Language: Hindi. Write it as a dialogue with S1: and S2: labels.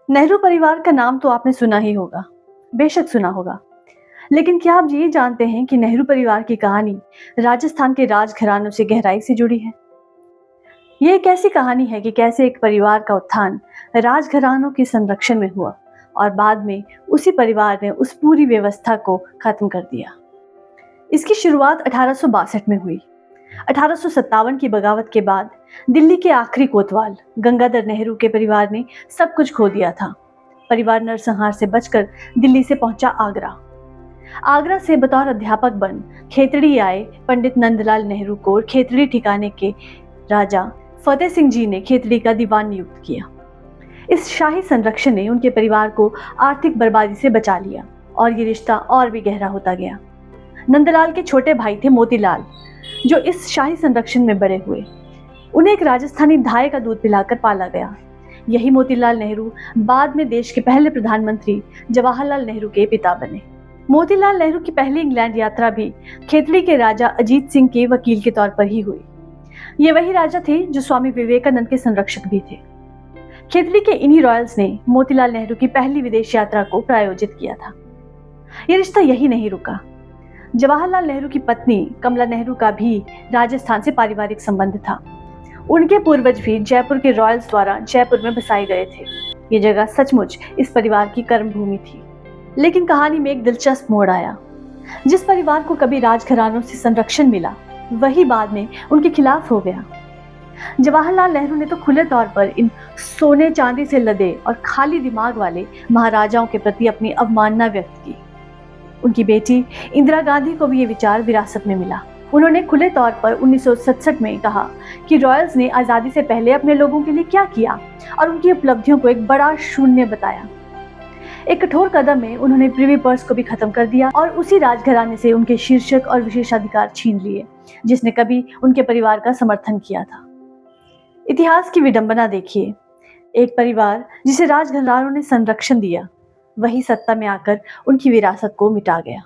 S1: नेहरू परिवार का नाम तो आपने सुना ही होगा, बेशक सुना होगा। लेकिन क्या आप ये जानते हैं कि नेहरू परिवार की कहानी राजस्थान के राजघरानों से गहराई से जुड़ी है? ये एक ऐसी कहानी है कि कैसे एक परिवार का उत्थान राजघरानों के संरक्षण में हुआ और बाद में उसी परिवार ने उस पूरी व्यवस्था को खत्म कर दिया। इसकी शुरुआत 1862 में हुई। 1857 की बगावत के बाद दिल्ली के आखिरी कोतवाल गंगाधर नेहरू के परिवार ने सब कुछ खो दिया था। परिवार नरसंहार से बचकर दिल्ली से पहुंचा आगरा। आगरा से बतौर अध्यापक बन खेतड़ी आए पंडित नंदलाल नेहरू को खेतड़ी ठिकाने के राजा फतेह सिंह जी ने खेतड़ी का दीवान नियुक्त किया। इस शाही संरक्षण ने उनके परिवार को आर्थिक बर्बादी से बचा लिया और ये रिश्ता और भी गहरा होता गया। नंदलाल के छोटे भाई थे मोतीलाल, जो इस शाही संरक्षण में बड़े हुए। उन्हें एक राजस्थानी धाय का दूध पिलाकर पाला गया। यही मोतीलाल नेहरू बाद में देश के पहले प्रधानमंत्री जवाहरलाल नेहरू के पिता बने। मोतीलाल नेहरू की पहली इंग्लैंड यात्रा भी खेतड़ी के राजा अजीत सिंह के वकील के तौर पर ही हुई। ये वही राजा थे जो स्वामी विवेकानंद के संरक्षक भी थे। खेतड़ी के इन्हीं रॉयल्स ने मोतीलाल नेहरू की पहली विदेश यात्रा को प्रायोजित किया था। ये रिश्ता यही नहीं रुका। जवाहरलाल नेहरू की पत्नी कमला नेहरू का भी राजस्थान से पारिवारिक संबंध था। उनके पूर्वज भी जयपुर के रॉयल्स द्वारा जयपुर में बसाए गए थे। ये जगह सचमुच इस परिवार की कर्मभूमि थी। लेकिन कहानी में एक दिलचस्प मोड़ आया। जिस परिवार को कभी राजघरानों से संरक्षण मिला, वही बाद में उनके खिलाफ हो गया। जवाहरलाल नेहरू ने तो खुले तौर पर इन सोने चांदी से लदे और खाली दिमाग वाले महाराजाओं के प्रति अपनी अवमानना व्यक्त की। उनकी बेटी इंदिरा गांधी को भी ये विचार विरासत में मिला। उन्होंने खुले तौर पर 1967 में कहा कि रॉयल्स ने आजादी से पहले अपने लोगों के लिए क्या किया और उनकी उपलब्धियों को एक बड़ा शून्य बताया। एक कठोर कदम में उन्होंने प्रिवी पर्स को भी खत्म कर दिया और उसी राजघराने से उनके शीर्षक और विशेषाधिकार छीन लिए, जिसने कभी उनके परिवार का समर्थन किया था। इतिहास की विडंबना देखिए। एक परिवार जिसे राजघरानों ने संरक्षण दिया, वही सत्ता में आकर उनकी विरासत को मिटा गया।